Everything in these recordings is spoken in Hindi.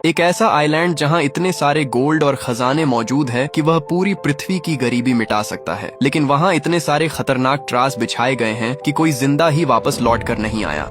एक ऐसा आइलैंड जहां इतने सारे गोल्ड और खजाने मौजूद है कि वह पूरी पृथ्वी की गरीबी मिटा सकता है, लेकिन वहां इतने सारे खतरनाक ट्रास बिछाए गए हैं कि कोई जिंदा ही वापस लौट कर नहीं आया।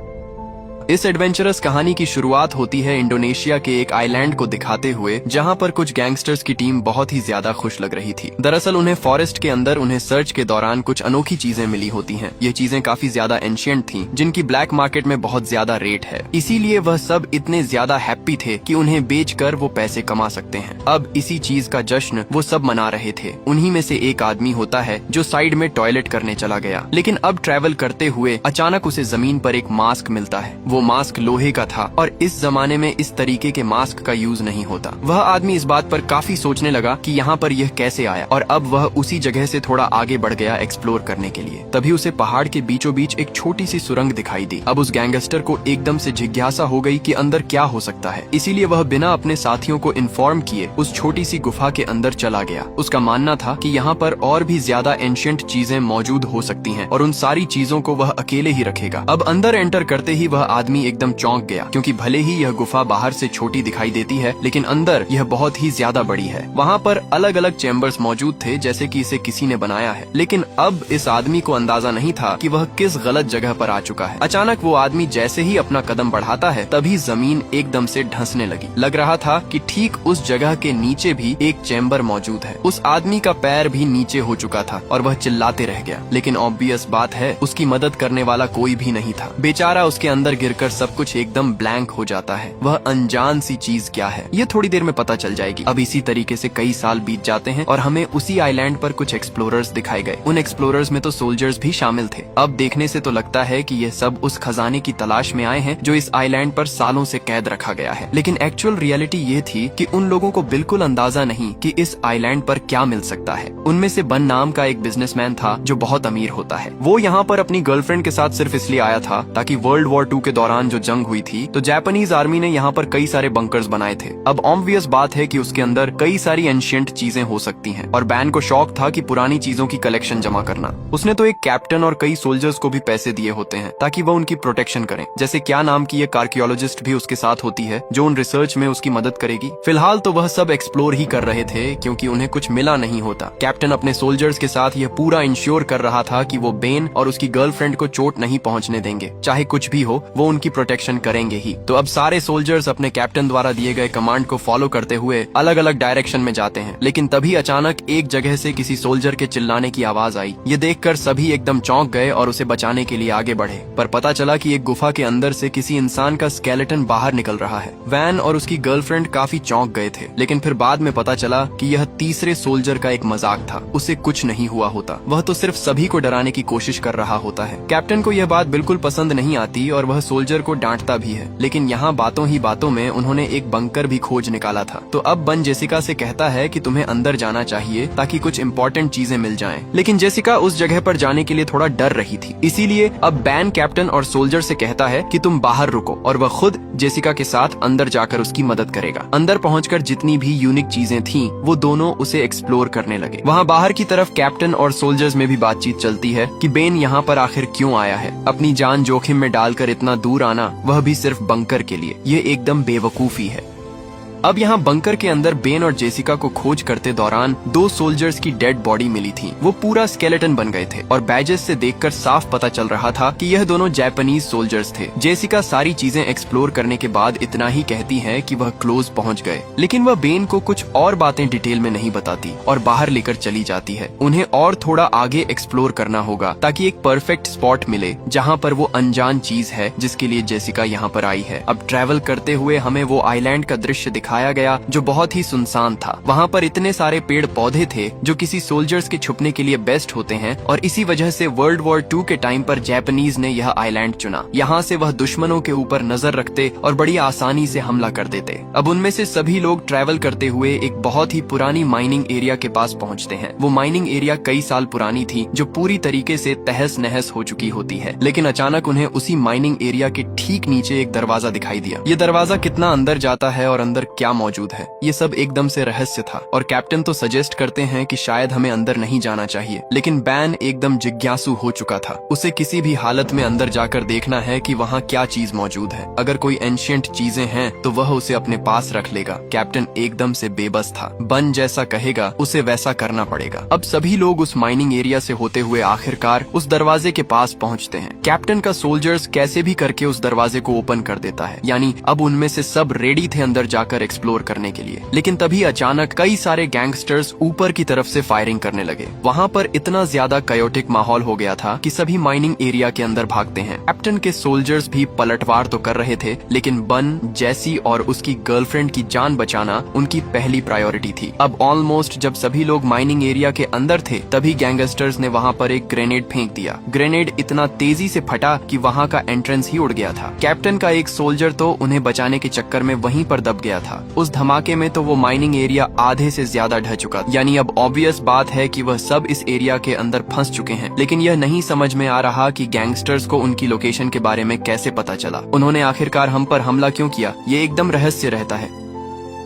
इस एडवेंचरस कहानी की शुरुआत होती है इंडोनेशिया के एक आइलैंड को दिखाते हुए, जहां पर कुछ गैंगस्टर्स की टीम बहुत ही ज्यादा खुश लग रही थी। दरअसल उन्हें फॉरेस्ट के अंदर उन्हें सर्च के दौरान कुछ अनोखी चीजें मिली होती हैं। ये चीजें काफी ज्यादा एंशिएंट थीं, जिनकी ब्लैक मार्केट में बहुत ज्यादा रेट है। इसीलिए वह सब इतने ज्यादा हैप्पी थे कि उन्हें बेचकर वो पैसे कमा सकते हैं। अब इसी चीज का जश्न वो सब मना रहे थे। उन्हीं में से एक आदमी होता है जो साइड में टॉयलेट करने चला गया, लेकिन अब ट्रैवल करते हुए अचानक उसे जमीन पर एक मास्क मिलता है। वो मास्क लोहे का था और इस जमाने में इस तरीके के मास्क का यूज नहीं होता। वह आदमी इस बात पर काफी सोचने लगा कि यहाँ पर यह कैसे आया, और अब वह उसी जगह से थोड़ा आगे बढ़ गया एक्सप्लोर करने के लिए। तभी उसे पहाड़ के बीचों बीच एक छोटी सी सुरंग दिखाई दी। अब उस गैंगस्टर को एकदम से जिज्ञासा हो गई कि अंदर क्या हो सकता है, इसीलिए वह बिना अपने साथियों को इन्फॉर्म किए उस छोटी सी गुफा के अंदर चला गया। उसका मानना था कि यहाँ पर और भी ज्यादा एंशिएंट चीजें मौजूद हो सकती हैं और उन सारी चीजों को वह अकेले ही रखेगा। अब अंदर एंटर करते ही वह आदमी एकदम चौंक गया, क्योंकि भले ही यह गुफा बाहर से छोटी दिखाई देती है, लेकिन अंदर यह बहुत ही ज्यादा बड़ी है। वहाँ पर अलग अलग चैम्बर्स मौजूद थे, जैसे कि इसे किसी ने बनाया है। लेकिन अब इस आदमी को अंदाजा नहीं था कि वह किस गलत जगह पर आ चुका है। अचानक वो आदमी जैसे ही अपना कदम बढ़ाता है, तभी जमीन एकदम से धंसने लगी। लग रहा था कि ठीक उस जगह के नीचे भी एक चैम्बर मौजूद है। उस आदमी का पैर भी नीचे हो चुका था और वह चिल्लाते रह गया, लेकिन ऑब्वियस बात है उसकी मदद करने वाला कोई भी नहीं था। बेचारा उसके अंदर गिरकर सब कुछ एकदम ब्लैंक हो जाता है। वह अनजान सी चीज क्या है, ये थोड़ी देर में पता चल जाएगी। अब इसी तरीके से कई साल बीत जाते हैं और हमें उसी आइलैंड पर कुछ एक्सप्लोरर्स दिखाए गए। उन एक्सप्लोरर्स में तो सोल्जर्स भी शामिल थे। अब देखने से तो लगता है कि ये सब उस खजाने की तलाश में आए हैं जो इस आइलैंड पर सालों से कैद रखा गया है। लेकिन एक्चुअल रियलिटी ये थी कि उन लोगों को बिल्कुल अंदाजा नहीं कि इस आइलैंड पर क्या मिल सकता है। उनमें से बन नाम का एक बिजनेसमैन था जो बहुत अमीर होता है। वो यहाँ पर अपनी गर्लफ्रेंड के साथ सिर्फ इसलिए आया था ताकि वर्ल्ड वॉर 2 के दौरान जो जंग हुई थी, तो जापानीज आर्मी ने यहाँ पर कई सारे बंकर्स बनाए थे। अब ऑब्वियस बात है कि उसके अंदर कई सारी एंशिएंट चीजें हो सकती हैं, और बैन को शौक था कि पुरानी चीजों की कलेक्शन जमा करना। उसने तो एक कैप्टन और कई सोल्जर्स को भी पैसे दिए होते हैं ताकि वह उनकी प्रोटेक्शन करें। जैसे क्या नाम की एक आर्कियोलॉजिस्ट भी उसके साथ होती है जो उन रिसर्च में उसकी मदद करेगी। फिलहाल तो वह सब एक्सप्लोर ही कर रहे थे, क्योंकि उन्हें कुछ मिला नहीं होता। कैप्टन अपने सोल्जर्स के साथ यह पूरा इंश्योर कर रहा था कि वो बेन और उसकी गर्लफ्रेंड को चोट नहीं पहुंचने देंगे। चाहे कुछ भी हो, वो उनकी प्रोटेक्शन करेंगे ही। तो अब सारे सोल्जर्स अपने कैप्टन द्वारा दिए गए कमांड को फॉलो करते हुए अलग अलग डायरेक्शन में जाते हैं। लेकिन तभी अचानक एक जगह से किसी सोल्जर के चिल्लाने की आवाज आई। ये देखकर सभी एकदम चौंक गए और उसे बचाने के लिए आगे बढ़े, पर पता चला कि एक गुफा के अंदर से किसी इंसान का स्केलेटन बाहर निकल रहा है। वैन और उसकी गर्लफ्रेंड काफी चौंक गए थे, लेकिन फिर बाद में पता चला कि यह तीसरे सोल्जर का एक मजाक था। उसे कुछ नहीं हुआ होता, वह तो सिर्फ सभी को डराने की कोशिश कर रहा होता है। कैप्टन को यह बात बिल्कुल पसंद नहीं आती और वह सोल्जर को डांटता भी है, लेकिन यहाँ बातों ही बातों में उन्होंने एक बंकर भी खोज निकाला था। तो अब बन जेसिका से कहता है कि तुम्हें अंदर जाना चाहिए ताकि कुछ इंपॉर्टेंट चीजें मिल जाएं। लेकिन जेसिका उस जगह पर जाने के लिए थोड़ा डर रही थी, इसीलिए अब बैन कैप्टन और सोल्जर से कहता है कि तुम बाहर रुको, और वह खुद जेसिका के साथ अंदर जाकर उसकी मदद करेगा। अंदर पहुंचकर जितनी भी यूनिक चीजें थीं, वो दोनों उसे एक्सप्लोर करने लगे। वहाँ बाहर की तरफ कैप्टन और सोल्जर्स में भी बातचीत चलती है कि बेन यहाँ पर आखिर क्यों आया है, अपनी जान जोखिम में डालकर इतना दूर आना, वह भी सिर्फ बंकर के लिए। ये एकदम बेवकूफी है। अब यहाँ बंकर के अंदर बेन और जेसिका को खोज करते दौरान 2 सोल्जर्स की डेड बॉडी मिली थी। वो पूरा स्केलेटन बन गए थे और बैजेस से देखकर साफ पता चल रहा था कि यह दोनों जापानीज सोल्जर्स थे। जेसिका सारी चीजें एक्सप्लोर करने के बाद इतना ही कहती है कि वह क्लोज पहुंच गए, लेकिन वह बेन को कुछ और बातें डिटेल में नहीं बताती और बाहर लेकर चली जाती है। उन्हें और थोड़ा आगे एक्सप्लोर करना होगा ताकि एक परफेक्ट स्पॉट मिले जहाँ पर वो अनजान चीज है जिसके लिए जेसिका यहाँ पर आई है। अब ट्रैवल करते हुए हमें वो आइलैंड का दृश्य दिखाया गया जो बहुत ही सुनसान था। वहाँ पर इतने सारे पेड़ पौधे थे जो किसी सोल्जर्स के छुपने के लिए बेस्ट होते हैं, और इसी वजह से वर्ल्ड वॉर 2 के टाइम पर जापानीज ने यह आइलैंड चुना। यहाँ से वह दुश्मनों के ऊपर नजर रखते और बड़ी आसानी से हमला कर देते। अब उनमें से सभी लोग ट्रैवल करते हुए एक बहुत ही पुरानी माइनिंग एरिया के पास पहुँचते हैं। वो माइनिंग एरिया कई साल पुरानी थी, जो पूरी तरीके से तहस नहस हो चुकी होती है। लेकिन अचानक उन्हें उसी माइनिंग एरिया के ठीक नीचे एक दरवाजा दिखाई दिया। ये दरवाजा कितना अंदर जाता है और अंदर क्या मौजूद है। ये सब एकदम से रहस्य था और कैप्टन तो सजेस्ट करते हैं कि शायद हमें अंदर नहीं जाना चाहिए, लेकिन बैन एकदम जिज्ञासु हो चुका था। उसे किसी भी हालत में अंदर जाकर देखना है कि वहाँ क्या चीज मौजूद है। अगर कोई एंशिएंट चीजें हैं तो वह उसे अपने पास रख लेगा। कैप्टन एकदम से बेबस था। बन जैसा कहेगा उसे वैसा करना पड़ेगा। अब सभी लोग उस माइनिंग एरिया से होते हुए आखिरकार उस दरवाजे के पास पहुंचते हैं। कैप्टन का सोल्जर्स कैसे भी करके उस दरवाजे को ओपन कर देता है, यानी अब उनमें से सब रेडी थे अंदर जाकर एक्सप्लोर करने के लिए। लेकिन तभी अचानक कई सारे गैंगस्टर्स ऊपर की तरफ से फायरिंग करने लगे। वहाँ पर इतना ज्यादा कायोटिक माहौल हो गया था कि सभी माइनिंग एरिया के अंदर भागते हैं। कैप्टन के सोल्जर्स भी पलटवार तो कर रहे थे, लेकिन बन, जैसी और उसकी गर्लफ्रेंड की जान बचाना उनकी पहली प्रायोरिटी थी। अब ऑलमोस्ट जब सभी लोग माइनिंग एरिया के अंदर थे तभी गैंगस्टर्स ने वहाँ पर एक ग्रेनेड फेंक दिया। ग्रेनेड इतना तेजी से फटा कि वहाँ का एंट्रेंस ही उड़ गया था। कैप्टन का एक सोल्जर तो उन्हें बचाने के चक्कर में वहीं पर दब गया था। उस धमाके में तो वो माइनिंग एरिया आधे से ज्यादा ढह चुका था, यानी अब ऑब्वियस बात है कि वह सब इस एरिया के अंदर फंस चुके हैं। लेकिन यह नहीं समझ में आ रहा कि गैंगस्टर्स को उनकी लोकेशन के बारे में कैसे पता चला, उन्होंने आखिरकार हम पर हमला क्यों किया, ये एकदम रहस्य रहता है।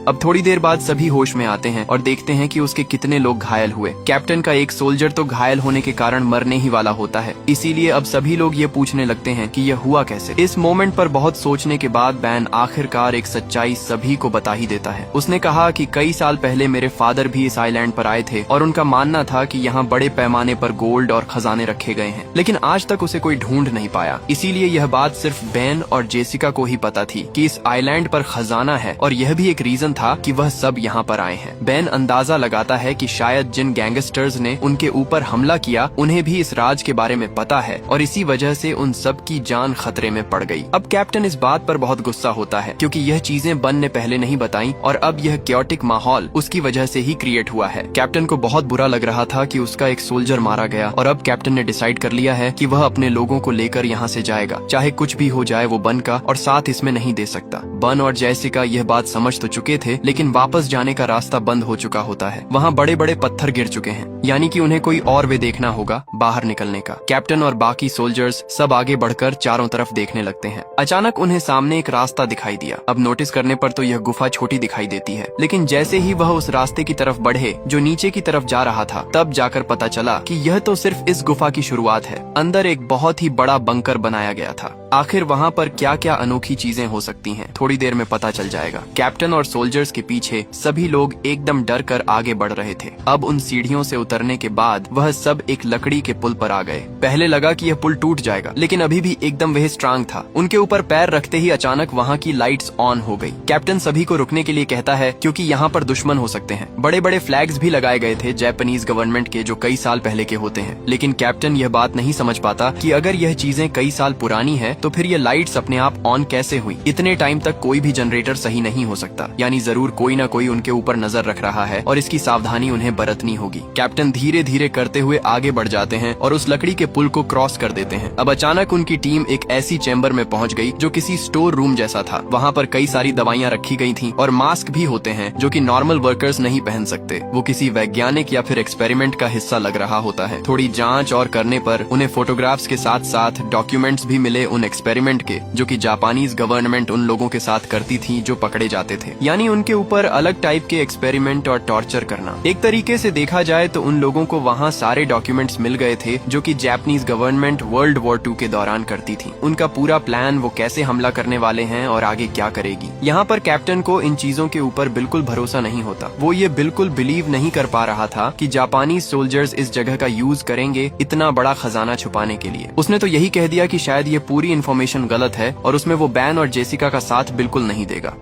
अब थोड़ी देर बाद सभी होश में आते हैं और देखते हैं कि उसके कितने लोग घायल हुए। कैप्टन का एक सोल्जर तो घायल होने के कारण मरने ही वाला होता है, इसीलिए अब सभी लोग ये पूछने लगते हैं कि यह हुआ कैसे। इस मोमेंट पर बहुत सोचने के बाद बैन आखिरकार एक सच्चाई सभी को बता ही देता है। उसने कहा कि कई साल पहले मेरे फादर भी इस आइलैंड पर आए थे और उनका मानना था कि यहाँ बड़े पैमाने पर गोल्ड और खजाने रखे गए हैं, लेकिन आज तक उसे कोई ढूंढ नहीं पाया। इसीलिए यह बात सिर्फ बैन और जेसिका को ही पता थी कि इस आइलैंड पर खजाना है, और यह भी एक रीजन था कि वह सब यहाँ पर आए हैं। बैन अंदाजा लगाता है कि शायद जिन गैंगस्टर्स ने उनके ऊपर हमला किया उन्हें भी इस राज के बारे में पता है और इसी वजह से उन सब की जान खतरे में पड़ गई। अब कैप्टन इस बात पर बहुत गुस्सा होता है क्योंकि यह चीजें बन ने पहले नहीं बताई और अब यह क्योटिक माहौल उसकी वजह से ही क्रिएट हुआ है। कैप्टन को बहुत बुरा लग रहा था कि उसका एक सोल्जर मारा गया और अब कैप्टन ने डिसाइड कर लिया है कि वह अपने लोगों को लेकर यहाँ से जाएगा, चाहे कुछ भी हो जाए वो बन का और साथ इसमें नहीं दे सकता। बन और जैसिका यह बात समझ तो चुके थे, लेकिन वापस जाने का रास्ता बंद हो चुका होता है। वहाँ बड़े बड़े पत्थर गिर चुके हैं, यानी कि उन्हें कोई और वे देखना होगा बाहर निकलने का। कैप्टन और बाकी सोल्जर्स सब आगे बढ़कर चारों तरफ देखने लगते हैं। अचानक उन्हें सामने एक रास्ता दिखाई दिया। अब नोटिस करने पर तो यह गुफा छोटी दिखाई देती है, लेकिन जैसे ही वह उस रास्ते की तरफ बढ़े जो नीचे की तरफ जा रहा था, तब जाकर पता चला कि यह तो सिर्फ इस गुफा की शुरुआत है। अंदर एक बहुत ही बड़ा बंकर बनाया गया था। आखिर वहाँ पर क्या क्या अनोखी चीजें हो सकती हैं, थोड़ी देर में पता चल जाएगा। कैप्टन और सोल्जर्स के पीछे सभी लोग एकदम डर कर आगे बढ़ रहे थे। अब उन सीढ़ियों से उतरने के बाद वह सब एक लकड़ी के पुल पर आ गए। पहले लगा कि यह पुल टूट जाएगा, लेकिन अभी भी एकदम वह स्ट्रांग था। उनके ऊपर पैर रखते ही अचानक वहाँ की लाइट्स ऑन हो गई। कैप्टन सभी को रुकने के लिए कहता है क्योंकि यहाँ पर दुश्मन हो सकते हैं। बड़े बड़े फ्लैग्स भी लगाए गए थे जापानीज गवर्नमेंट के, जो कई साल पहले के होते हैं। लेकिन कैप्टन यह बात नहीं समझ पाता कि अगर यह चीजें कई साल पुरानी है तो फिर ये लाइट्स अपने आप ऑन कैसे हुई। इतने टाइम तक कोई भी जनरेटर सही नहीं हो सकता, यानी जरूर कोई ना कोई उनके ऊपर नजर रख रहा है और इसकी सावधानी उन्हें बरतनी होगी। कैप्टन धीरे धीरे करते हुए आगे बढ़ जाते हैं और उस लकड़ी के पुल को क्रॉस कर देते हैं। अब अचानक उनकी टीम एक ऐसी चैम्बर में पहुंच गई जो किसी स्टोर रूम जैसा था। वहाँ पर कई सारी दवाइयाँ रखी गई थी और मास्क भी होते हैं जो कि नॉर्मल वर्कर्स नहीं पहन सकते। वो किसी वैज्ञानिक या फिर एक्सपेरिमेंट का हिस्सा लग रहा होता है। थोड़ी जांच और करने पर उन्हें फोटोग्राफ्स के साथ साथ डॉक्यूमेंट्स भी मिले उन एक्सपेरिमेंट के, जो कि जापानीज गवर्नमेंट उन लोगों के साथ करती थी जो पकड़े जाते थे, यानी उनके ऊपर अलग टाइप के एक्सपेरिमेंट और टॉर्चर करना। एक तरीके से देखा जाए तो उन लोगों को वहाँ सारे डॉक्यूमेंट्स मिल गए थे जो कि जापानीज गवर्नमेंट वर्ल्ड वॉर 2 के दौरान करती थी। उनका पूरा प्लान, वो कैसे हमला करने वाले हैं और आगे क्या करेगी। यहाँ पर कैप्टन को इन चीजों के ऊपर बिल्कुल भरोसा नहीं होता। वो ये बिल्कुल बिलीव नहीं कर पा रहा था कि जापानी सोल्जर्स इस जगह का यूज करेंगे इतना बड़ा खजाना छुपाने के लिए। उसने तो यही कह दिया कि शायद ये पूरी इन्फॉर्मेशन गलत है और उसमें वो बैन और जेसिका का साथ बिल्कुल नहीं देगा।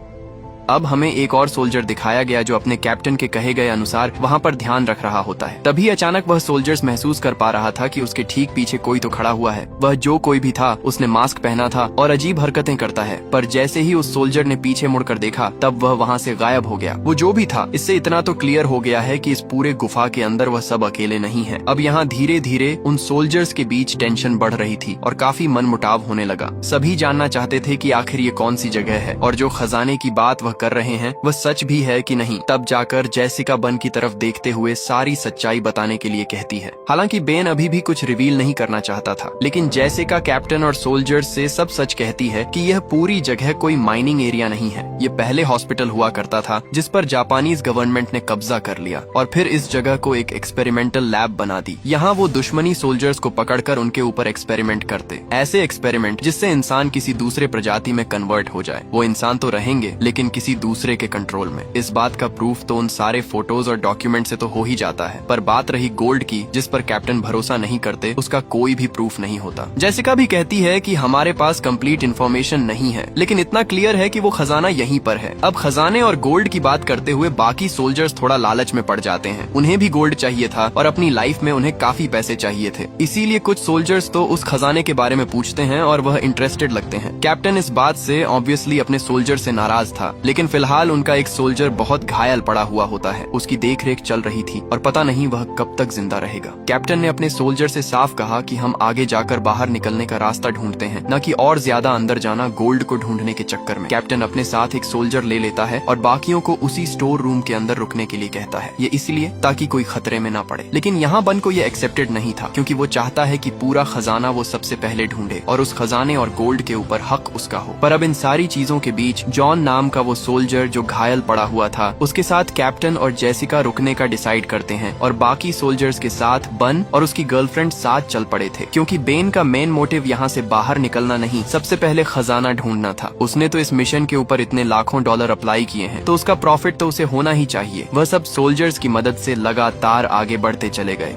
अब हमें एक और सोल्जर दिखाया गया जो अपने कैप्टन के कहे गए अनुसार वहाँ पर ध्यान रख रहा होता है। तभी अचानक वह सोल्जर्स महसूस कर पा रहा था कि उसके ठीक पीछे कोई तो खड़ा हुआ है। वह जो कोई भी था उसने मास्क पहना था और अजीब हरकतें करता है, पर जैसे ही उस सोल्जर ने पीछे मुड़कर देखा तब वह वहाँ से गायब हो गया। वो जो भी था, इससे इतना तो क्लियर हो गया है कि इस पूरे गुफा के अंदर वह सब अकेले नहीं है। अब यहाँ धीरे धीरे उन सोल्जर्स के बीच टेंशन बढ़ रही थी और काफी मनमुटाव होने लगा। सभी जानना चाहते थे कि आखिर ये कौन सी जगह है और जो खजाने की बात वह कर रहे हैं वह सच भी है कि नहीं। तब जाकर जेसिका बन की तरफ देखते हुए सारी सच्चाई बताने के लिए कहती है। हालांकि बेन अभी भी कुछ रिवील नहीं करना चाहता था, लेकिन जेसिका कैप्टन और सोल्जर्स से सब सच कहती है कि यह पूरी जगह कोई माइनिंग एरिया नहीं है। ये पहले हॉस्पिटल हुआ करता था जिस पर जापानीज गवर्नमेंट ने कब्जा कर लिया और फिर इस जगह को एक एक्सपेरिमेंटल लैब बना दी। यहाँ वो दुश्मनी सोल्जर्स को पकड़कर उनके ऊपर एक्सपेरिमेंट करते, ऐसे एक्सपेरिमेंट जिससे इंसान किसी दूसरे प्रजाति में कन्वर्ट हो जाए। वो इंसान तो रहेंगे लेकिन किसी दूसरे के कंट्रोल में। इस बात का प्रूफ तो उन सारे फोटोज और डॉक्यूमेंट से तो हो ही जाता है, पर बात रही गोल्ड की जिस पर कैप्टन भरोसा नहीं करते, उसका कोई भी प्रूफ नहीं होता। जेसिका भी कहती है कि हमारे पास कंप्लीट इन्फॉर्मेशन नहीं है, लेकिन इतना क्लियर है कि वो खजाना यहीं पर है। अब खजाने और गोल्ड की बात करते हुए बाकी सोल्जर्स थोड़ा लालच में पड़ जाते हैं। उन्हें भी गोल्ड चाहिए था और अपनी लाइफ में उन्हें काफी पैसे चाहिए थे, इसीलिए कुछ सोल्जर्स तो उस खजाने के बारे में पूछते हैं और वह इंटरेस्टेड लगते हैं। कैप्टन इस बात से ऑब्वियसली अपने सोल्जर से नाराज था, लेकिन फिलहाल उनका एक सोल्जर बहुत घायल पड़ा हुआ होता है। उसकी देखरेख चल रही थी और पता नहीं वह कब तक जिंदा रहेगा। कैप्टन ने अपने सोल्जर से साफ कहा कि हम आगे जाकर बाहर निकलने का रास्ता ढूंढते हैं, न कि और ज्यादा अंदर जाना गोल्ड को ढूंढने के चक्कर में। कैप्टन अपने साथ एक सोल्जर ले लेता है और बाकियों को उसी स्टोर रूम के अंदर रुकने के लिए कहता है। ये इसलिए ताकि कोई खतरे में ना पड़े। लेकिन यहाँ बन को ये एक्सेप्टेड नहीं था, क्योंकि वो चाहता है कि पूरा खजाना वो सबसे पहले ढूंढे और उस खजाने और गोल्ड के ऊपर हक उसका हो। पर अब इन सारी चीजों के बीच जॉन नाम का वो सोल्जर जो घायल पड़ा हुआ था, उसके साथ कैप्टन और जेसिका रुकने का डिसाइड करते हैं और बाकी सोल्जर्स के साथ बन और उसकी गर्लफ्रेंड साथ चल पड़े थे, क्योंकि बेन का मेन मोटिव यहाँ से बाहर निकलना नहीं, सबसे पहले खजाना ढूंढना था। उसने तो इस मिशन के ऊपर इतने लाखों डॉलर अप्लाई किए हैं, तो उसका प्रॉफिट तो उसे होना ही चाहिए। वह सब सोल्जर्स की मदद से लगातार आगे बढ़ते चले गए।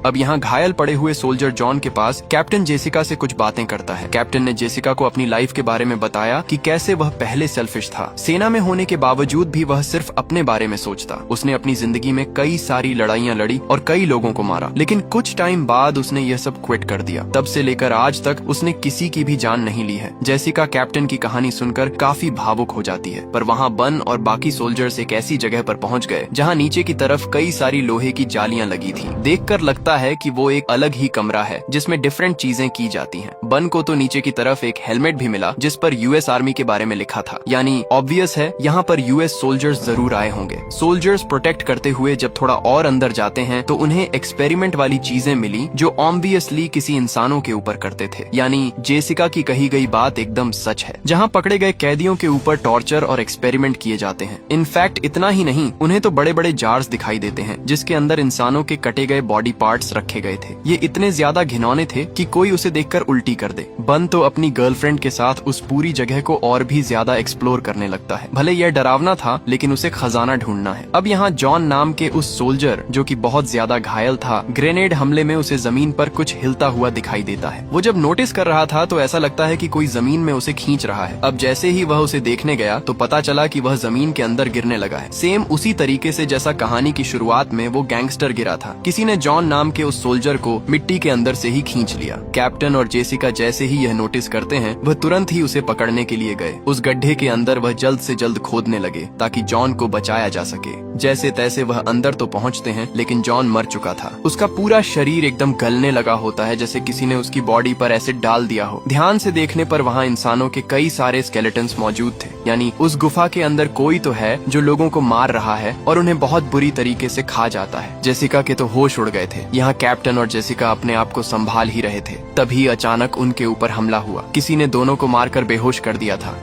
अब यहाँ घायल पड़े हुए सोल्जर जॉन के पास कैप्टन जेसिका से कुछ बातें करता है। कैप्टन ने जेसिका को अपनी लाइफ के बारे में बताया कि कैसे वह पहले सेल्फिश था। सेना में होने के बावजूद भी वह सिर्फ अपने बारे में सोचता। उसने अपनी जिंदगी में कई सारी लड़ाइयाँ लड़ी और कई लोगों को मारा, लेकिन कुछ टाइम बाद उसने यह सब क्विट कर दिया। तब से लेकर आज तक उसने किसी की भी जान नहीं ली है। जेसिका कैप्टन की कहानी सुनकर काफी भावुक हो जाती है, पर वहाँ बन और बाकी सोल्जर्स एक ऐसी जगह पर पहुँच गए जहाँ नीचे की तरफ कई सारी लोहे की जालियां लगी थी। देखकर लगता है कि वो एक अलग ही कमरा है जिसमें डिफरेंट चीजें की जाती हैं। बन को तो नीचे की तरफ एक हेलमेट भी मिला जिस पर यूएस आर्मी के बारे में लिखा था, यानी ऑब्वियस है यहाँ पर यूएस सोल्जर्स जरूर आए होंगे। सोल्जर्स प्रोटेक्ट करते हुए जब थोड़ा और अंदर जाते हैं तो उन्हें एक्सपेरिमेंट वाली चीजें मिली जो ऑब्वियसली किसी इंसानों के ऊपर करते थे, यानी जेसिका की कही गई बात एकदम सच है। जहाँ पकड़े गए कैदियों के ऊपर टॉर्चर और एक्सपेरिमेंट किए जाते हैं। इनफैक्ट इतना ही नहीं, उन्हें तो बड़े बड़े जार्स दिखाई देते हैं जिसके अंदर इंसानों के कटे गए बॉडी पार्ट्स रखे गए थे। ये इतने ज्यादा घिनौने थे कि कोई उसे देखकर उल्टी कर दे। बन तो अपनी गर्लफ्रेंड के साथ उस पूरी जगह को और भी ज्यादा एक्सप्लोर करने लगता है। भले यह डरावना था, लेकिन उसे खजाना ढूंढना है। अब यहाँ जॉन नाम के उस सोल्जर जो कि बहुत ज्यादा घायल था, ग्रेनेड हमले में उसे जमीन पर कुछ हिलता हुआ दिखाई देता है। वो जब नोटिस कर रहा था तो ऐसा लगता है कि कोई जमीन में उसे खींच रहा है। अब जैसे ही वह उसे देखने गया तो पता चला कि वह जमीन के अंदर गिरने लगा है, सेम उसी तरीके से जैसा कहानी की शुरुआत में वो गैंगस्टर गिरा था। किसी ने जॉन नाम के उस सोल्जर को मिट्टी के अंदर से ही खींच लिया। कैप्टन और जेसिका जैसे ही यह नोटिस करते हैं, वह तुरंत ही उसे पकड़ने के लिए गए। उस गड्ढे के अंदर वह जल्द से जल्द खोदने लगे ताकि जॉन को बचाया जा सके। जैसे तैसे वह अंदर तो पहुंचते हैं, लेकिन जॉन मर चुका था। उसका पूरा शरीर एकदम गलने लगा होता है, जैसे किसी ने उसकी बॉडी पर एसिड डाल दिया हो। ध्यान से देखने पर वहाँ इंसानों के कई सारे स्केलेटन्स मौजूद थे, यानी उस गुफा के अंदर कोई तो है जो लोगों को मार रहा है और उन्हें बहुत बुरी तरीके से खा जाता है। जेसिका के तो होश उड़ गए थे। यहाँ कैप्टन और जेसिका अपने आप को संभाल ही रहे थे, तभी अचानक उनके ऊपर हमला हुआ। किसी ने दोनों को मारकर बेहोश कर दिया था।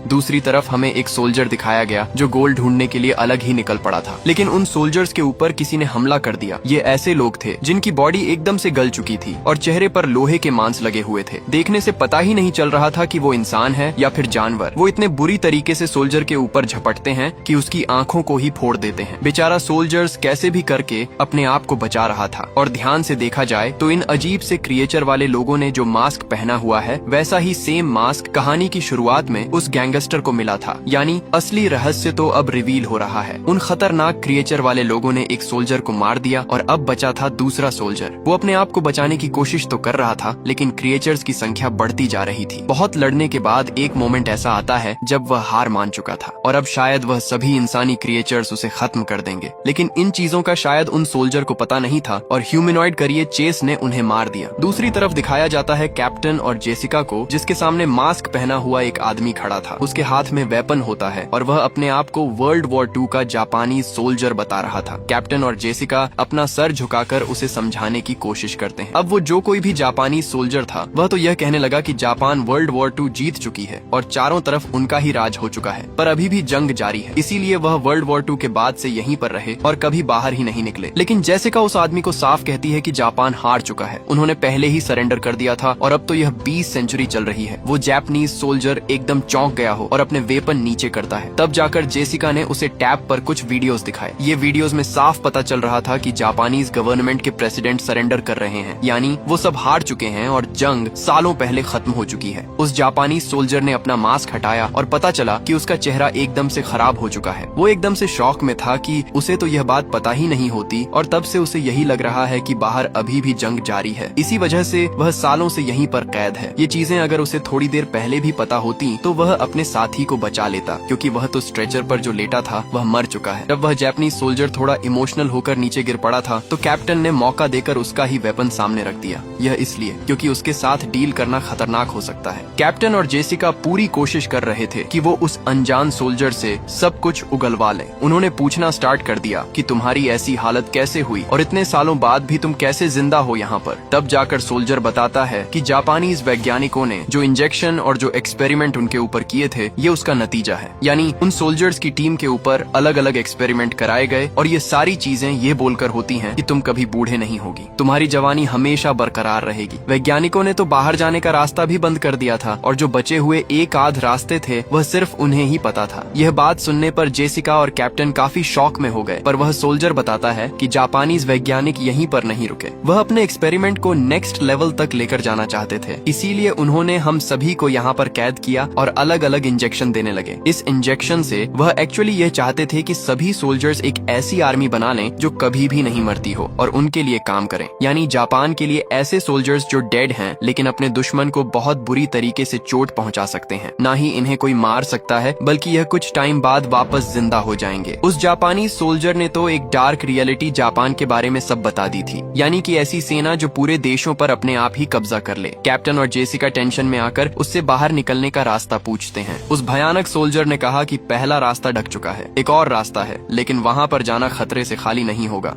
दूसरी तरफ हमें एक सोल्जर दिखाया गया जो गोल्ड ढूंढने के लिए अलग ही निकल पड़ा था, लेकिन उन सोल्जर्स के ऊपर किसी ने हमला कर दिया। ये ऐसे लोग थे जिनकी बॉडी एकदम से गल चुकी थी और चेहरे पर लोहे के मांस लगे हुए थे। देखने से पता ही नहीं चल रहा था कि वो इंसान है या फिर जानवर। वो इतने बुरी तरीके से सोल्जर के ऊपर झपटते हैं कि उसकी आंखों को ही फोड़ देते हैं। बेचारा सोल्जर्स कैसे भी करके अपने आप को बचा रहा था। और ध्यान से देखा जाए तो इन अजीब से क्रिएचर वाले लोगों ने जो मास्क पहना हुआ है, वैसा ही सेम मास्क कहानी की शुरुआत में उस गैंगस्टर को मिला था। यानी असली रहस्य तो अब रिवील हो रहा है। उन खतरनाक क्रिएचर वाले लोगों ने एक सोल्जर को मार दिया और अब बचा था दूसरा सोल्जर। वो अपने आप को बचाने की कोशिश तो कर रहा था, लेकिन क्रिएचर्स की संख्या बढ़ती जा रही थी। बहुत लड़ने के बाद एक मोमेंट ऐसा आता है जब वह हार मान चुका था और अब शायद वह सभी इंसानी क्रिएचर्स उसे खत्म कर देंगे। लेकिन इन चीजों का शायद उन सोल्जर को पता नहीं था और ह्यूमनॉइड करिए चेस ने उन्हें मार दिया। दूसरी तरफ दिखाया जाता है कैप्टन और जेसिका को, जिसके सामने मास्क पहना हुआ एक आदमी खड़ा था। उसके हाथ में वेपन होता है और वह अपने आप को वर्ल्ड वॉर 2 का जापानी सोल्जर बता रहा था। कैप्टन और जेसिका अपना सर झुकाकर उसे समझाने की कोशिश करते हैं। अब वो जो कोई भी जापानी सोल्जर था वह तो यह कहने लगा कि जापान वर्ल्ड वॉर 2 जीत चुकी है और चारों तरफ उनका ही राज हो चुका है, पर अभी भी जंग जारी है, इसीलिए वह वर्ल्ड वॉर 2 के बाद से यहीं पर रहे और कभी बाहर ही नहीं निकले। लेकिन जेसिका उस आदमी को साफ कहती है कि जापान हार चुका है, उन्होंने पहले ही सरेंडर कर दिया था और अब तो यह 20 सेंचुरी चल रही है। वो जापानीज सोल्जर एकदम चौंक गया हो और अपने वेपन नीचे करता है। तब जाकर जेसिका ने उसे टैब पर कुछ वीडियोस दिखाए। ये वीडियोस में साफ पता चल रहा था कि जापानीज गवर्नमेंट के प्रेसिडेंट सरेंडर कर रहे हैं, यानी वो सब हार चुके हैं और जंग सालों पहले खत्म हो चुकी है। उस जापानी सोल्जर ने अपना मास्क हटाया और पता चला कि उसका चेहरा एकदम से खराब हो चुका है। वो एकदम से शॉक में था कि उसे तो यह बात पता ही नहीं होती और तब से उसे यही लग रहा है कि बाहर अभी भी जंग जारी है। इसी वजह से वह सालों से यहीं पर कैद है। ये चीजें अगर उसे थोड़ी देर पहले भी पता होती तो वह अपने साथी को बचा लेता, क्योंकि वह तो स्ट्रेचर पर जो लेटा था वह मर चुका है। जब वह जापानी सोल्जर थोड़ा इमोशनल होकर नीचे गिर पड़ा था तो कैप्टन ने मौका देकर उसका ही वेपन सामने रख दिया। यह इसलिए क्योंकि उसके साथ डील करना खतरनाक हो सकता है। कैप्टन और जेसिका पूरी कोशिश कर रहे थे कि वो उस अनजान सोल्जर से सब कुछ उगलवा लें। उन्होंने पूछना स्टार्ट कर दिया कि तुम्हारी ऐसी हालत कैसे हुई और इतने सालों बाद भी तुम कैसे जिंदा हो यहाँ पर। तब जाकर सोल्जर बताता है कि जापानीज वैज्ञानिकों ने जो इंजेक्शन और जो एक्सपेरिमेंट उनके ऊपर किए थे ये उसका नतीजा है, यानी उन सोल्जर्स की टीम के ऊपर अलग अलग एक्सपेरिमेंट कराए गए और ये सारी चीजें ये बोलकर होती हैं कि तुम कभी बूढ़े नहीं होगी, तुम्हारी जवानी हमेशा बरकरार रहेगी। वैज्ञानिकों ने तो बाहर जाने का रास्ता भी बंद कर दिया था और जो बचे हुए एक आध रास्ते थे वह सिर्फ उन्हें ही पता था। यह बात सुनने पर जेसिका और कैप्टन काफी शॉक में हो गए, पर वह सोल्जर बताता है कि जापानीज वैज्ञानिक यहीं पर नहीं रुके, वह अपने एक्सपेरिमेंट को नेक्स्ट लेवल तक लेकर जाना चाहते थे, इसीलिए उन्होंने हम सभी को यहाँ पर कैद किया और अलग अलग इंजेक्शन देने लगे। इस इंजेक्शन से वह एक्चुअली यह चाहते थे कि सभी सोल्जर्स एक ऐसी आर्मी बना लें जो कभी भी नहीं मरती हो और उनके लिए काम करें, यानी जापान के लिए ऐसे सोल्जर्स जो डेड हैं लेकिन अपने दुश्मन को बहुत बुरी तरीके से चोट पहुंचा सकते हैं। ना ही इन्हें कोई मार सकता है बल्कि यह कुछ टाइम बाद वापस जिंदा हो जाएंगे। उस जापानी सोल्जर ने तो एक डार्क रियलिटी जापान के बारे में सब बता दी थी, यानी कि ऐसी सेना जो पूरे देशों पर अपने आप ही कब्जा कर ले। कैप्टन और जेसिका टेंशन में आकर उससे बाहर निकलने का रास्ता पूछते हैं। उस भयानक सोल्जर ने कहा कि पहला रास्ता ढक चुका है, एक और रास्ता है, लेकिन वहाँ पर जाना खतरे से खाली नहीं होगा।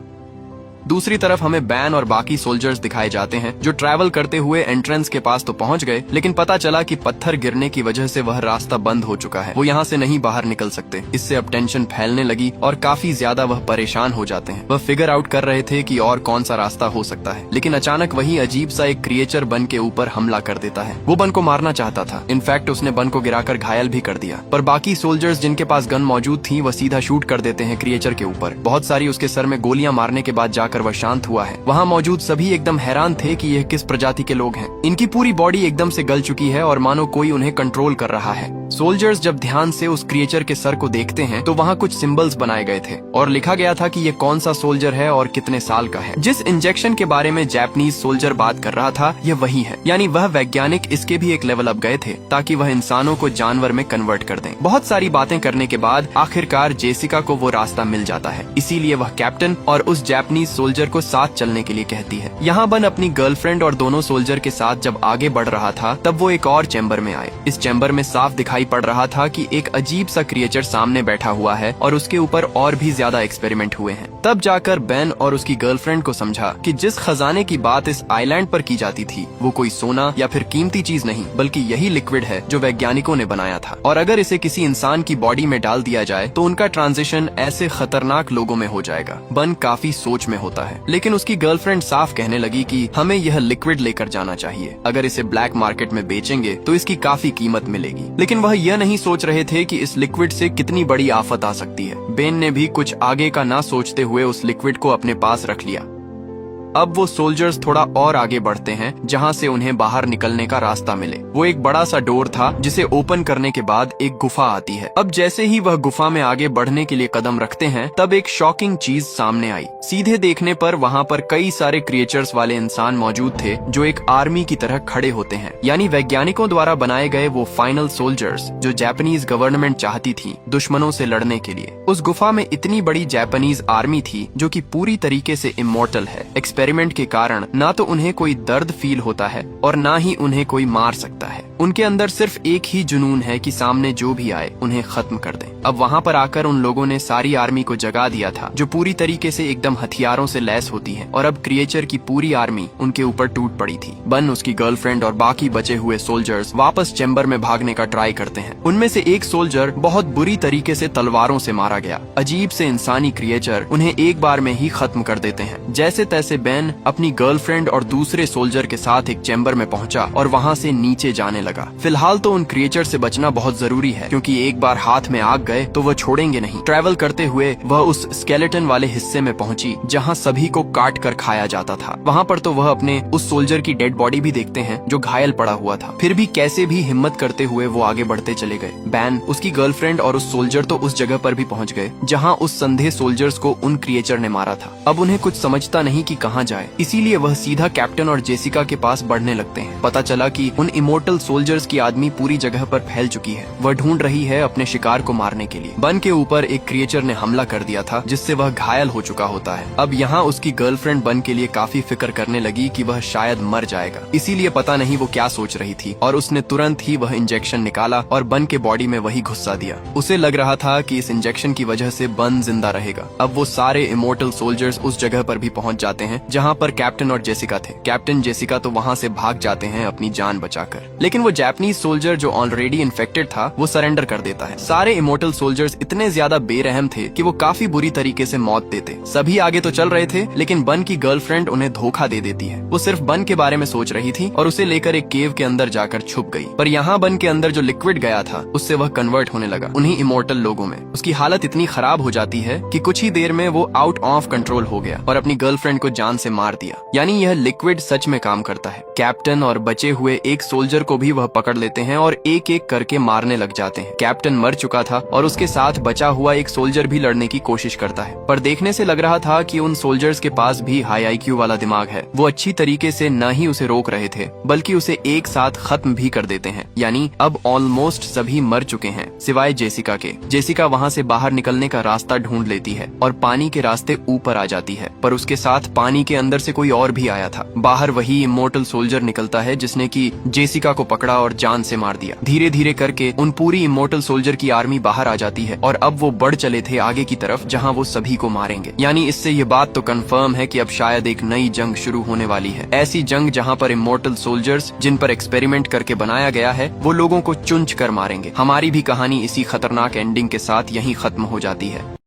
दूसरी तरफ हमें बैन और बाकी सोल्जर्स दिखाए जाते हैं जो ट्रैवल करते हुए एंट्रेंस के पास तो पहुंच गए, लेकिन पता चला कि पत्थर गिरने की वजह से वह रास्ता बंद हो चुका है, वो यहाँ से नहीं बाहर निकल सकते। इससे अब टेंशन फैलने लगी और काफी ज्यादा वह परेशान हो जाते हैं। वह फिगर आउट कर रहे थे कि और कौन सा रास्ता हो सकता है, लेकिन अचानक वही अजीब सा एक क्रिएचर बन के ऊपर हमला कर देता है। वो बन को मारना चाहता था, इनफैक्ट उसने बन को गिराकर घायल भी कर दिया, पर बाकी सोल्जर्स जिनके पास गन मौजूद थी वह सीधा शूट कर देते हैं क्रिएचर के ऊपर। बहुत सारी उसके सर में गोलियां मारने के बाद जाकर वह शांत हुआ है। वहाँ मौजूद सभी एकदम हैरान थे कि यह किस प्रजाति के लोग हैं। इनकी पूरी बॉडी एकदम से गल चुकी है और मानो कोई उन्हें कंट्रोल कर रहा है। सोल्जर्स जब ध्यान से उस क्रिएचर के सर को देखते हैं तो वहाँ कुछ सिंबल्स बनाए गए थे और लिखा गया था कि ये कौन सा सोल्जर है और कितने साल का है। जिस इंजेक्शन के बारे में जापानीज सोल्जर बात कर रहा था यह वही है, यानी वह वैज्ञानिक इसके भी एक लेवल अप गए थे ताकि वह इंसानों को जानवर में कन्वर्ट कर दें। बहुत सारी बातें करने के बाद आखिरकार जेसिका को वो रास्ता मिल जाता है, इसीलिए वह कैप्टन और उस जापानीज सोल्जर को साथ चलने के लिए कहती है। यहाँ बन अपनी गर्लफ्रेंड और दोनों सोल्जर के साथ जब आगे बढ़ रहा था तब वो एक और चैम्बर में आए। इस चैम्बर में साफ दिखाई पड़ रहा था कि एक अजीब सा क्रिएचर सामने बैठा हुआ है और उसके ऊपर और भी ज्यादा एक्सपेरिमेंट हुए हैं। तब जाकर बेन और उसकी गर्लफ्रेंड को समझा कि जिस खजाने की बात इस आइलैंड पर की जाती थी वो कोई सोना या फिर कीमती चीज नहीं बल्कि यही लिक्विड है जो वैज्ञानिकों ने बनाया था, और अगर इसे किसी इंसान की बॉडी में डाल दिया जाए तो उनका ट्रांजिशन ऐसे खतरनाक लोगों में हो जाएगा। बन काफी सोच में होता है, लेकिन उसकी गर्लफ्रेंड साफ कहने लगी कि हमें यह लिक्विड लेकर जाना चाहिए, अगर इसे ब्लैक मार्केट में बेचेंगे तो इसकी काफी कीमत मिलेगी। लेकिन वह यह नहीं सोच रहे थे कि इस लिक्विड से कितनी बड़ी आफत आ सकती है। बेन ने भी कुछ आगे का ना सोचते हुए उस लिक्विड को अपने पास रख लिया। अब वो सोल्जर्स थोड़ा और आगे बढ़ते हैं जहाँ से उन्हें बाहर निकलने का रास्ता मिले। वो एक बड़ा सा डोर था जिसे ओपन करने के बाद एक गुफा आती है। अब जैसे ही वह गुफा में आगे बढ़ने के लिए कदम रखते हैं तब एक शॉकिंग चीज सामने आई। सीधे देखने पर वहाँ पर कई सारे क्रिएचर्स वाले इंसान मौजूद थे जो एक आर्मी की तरह खड़े होते हैं, यानी वैज्ञानिकों द्वारा बनाए गए वो फाइनल सोल्जर्स जो जापानीज गवर्नमेंट चाहती थी दुश्मनों से लड़ने के लिए। उस गुफा में इतनी बड़ी जापानीज आर्मी थी जो कि पूरी तरीके से इमॉर्टल है। एक्सपेरिमेंट के कारण ना तो उन्हें कोई दर्द फील होता है और ना ही उन्हें कोई मार सकता है। उनके अंदर सिर्फ एक ही जुनून है कि सामने जो भी आए उन्हें खत्म कर दें। अब वहाँ पर आकर उन लोगों ने सारी आर्मी को जगा दिया था, जो पूरी तरीके से एकदम हथियारों से लैस होती है, और अब क्रिएचर की पूरी आर्मी उनके ऊपर टूट पड़ी थी। बन, उसकी गर्लफ्रेंड और बाकी बचे हुए सोल्जर्स वापस चैम्बर में भागने का ट्राई करते हैं। उनमें से एक सोल्जर बहुत बुरी तरीके से तलवारों से मारा गया। अजीब से इंसानी क्रिएचर उन्हें एक बार में ही खत्म कर देते हैं। जैसे तैसे बेन अपनी गर्लफ्रेंड और दूसरे सोल्जर के साथ एक चैम्बर में पहुंचा और वहां से नीचे जाने लगा। फिलहाल तो उन क्रिएचर से बचना बहुत जरूरी है, क्योंकि एक बार हाथ में आग गए तो वह छोड़ेंगे नहीं। ट्रैवल करते हुए वह उस स्केलेटन वाले हिस्से में पहुंची जहां सभी को काट कर खाया जाता था। वहां पर तो वह अपने उस सोल्जर की डेड बॉडी भी देखते हैं जो घायल पड़ा हुआ था। फिर भी कैसे भी हिम्मत करते हुए वो आगे बढ़ते चले गए। बैन, उसकी गर्लफ्रेंड और उस सोल्जर तो उस जगह पर भी पहुंच गए जहां उस संदेह सोल्जर्स को उन क्रिएचर ने मारा था। अब उन्हें कुछ समझता नहीं कि कहां जाए, इसीलिए वह सीधा कैप्टन और जेसिका के पास बढ़ने लगते हैं। पता चला कि उन इमोर्टल सोल्जर्स की आदमी पूरी जगह पर फैल चुकी है। वह ढूंढ रही है अपने शिकार को मारने के लिए। बन के ऊपर एक क्रिएचर ने हमला कर दिया था, जिससे वह घायल हो चुका होता है। अब यहाँ उसकी गर्लफ्रेंड बन के लिए काफी फिक्र करने लगी कि वह शायद मर जाएगा, इसीलिए पता नहीं वो क्या सोच रही थी, और उसने तुरंत ही वह इंजेक्शन निकाला और बन के बॉडी में वही घुसा दिया। उसे लग रहा था कि इस इंजेक्शन की वजह से बन जिंदा रहेगा। अब वो सारे इमोर्टल सोल्जर्स उस जगह पर भी पहुंच जाते हैं जहां पर कैप्टन और जेसिका थे। कैप्टन जेसिका तो वहां से भाग जाते हैं अपनी जान बचाकर, लेकिन वो जापानीज सोल्जर जो ऑलरेडी इन्फेक्टेड था वो सरेंडर कर देता है। सारे इमोर्टल सोल्जर्स इतने ज्यादा बेरहम थे कि वो काफी बुरी तरीके से मौत देते। सभी आगे तो चल रहे थे, लेकिन बन की गर्लफ्रेंड उन्हें धोखा दे देती है। वो सिर्फ बन के बारे में सोच रही थी और उसे लेकर एक केव के अंदर जाकर छुप गई। पर यहाँ बन के अंदर जो लिक्विड गया था उससे वह कन्वर्ट होने लगा उन्हीं इमोर्टल लोगों में। उसकी हालत इतनी खराब हो जाती है कि कुछ ही देर में वो आउट ऑफ कंट्रोल हो गया और अपनी गर्लफ्रेंड को जान से मार दिया। यानी यह लिक्विड सच में काम करता है। कैप्टन और बचे हुए एक सोल्जर को भी वह पकड़ लेते हैं और एक एक करके मारने लग जाते हैं। कैप्टन मर चुका था और उसके साथ बचा हुआ एक सोल्जर भी लड़ने की कोशिश करता है, पर देखने से लग रहा था कि उन सोल्जर्स के पास भी हाई IQ वाला दिमाग है। वो अच्छी तरीके से न ही उसे रोक रहे थे, बल्कि उसे एक साथ खत्म भी कर देते हैं। यानी अब ऑलमोस्ट सभी मर चुके हैं सिवाय जेसिका के। जेसिका वहाँ से बाहर निकलने का रास्ता ढूंढ लेती है और पानी के रास्ते ऊपर आ जाती है, पर उसके साथ पानी के अंदर से कोई और भी आया था। बाहर वही इमोर्टल सोल्जर निकलता है जिसने की जेसिका को पकड़ा और जान से मार दिया। धीरे धीरे करके उन पूरी इमोर्टल सोल्जर की आर्मी बाहर आ जाती है और अब वो बढ़ चले थे आगे की तरफ जहां वो सभी को मारेंगे। यानी इससे ये बात तो कंफर्म है कि अब शायद एक नई जंग शुरू होने वाली है। ऐसी जंग जहां पर इमोर्टल सोल्जर्स जिन पर एक्सपेरिमेंट करके बनाया गया है वो लोगों को चुंच कर मारेंगे। हमारी भी कहानी इसी खतरनाक एंडिंग के साथ यहीं खत्म हो जाती है।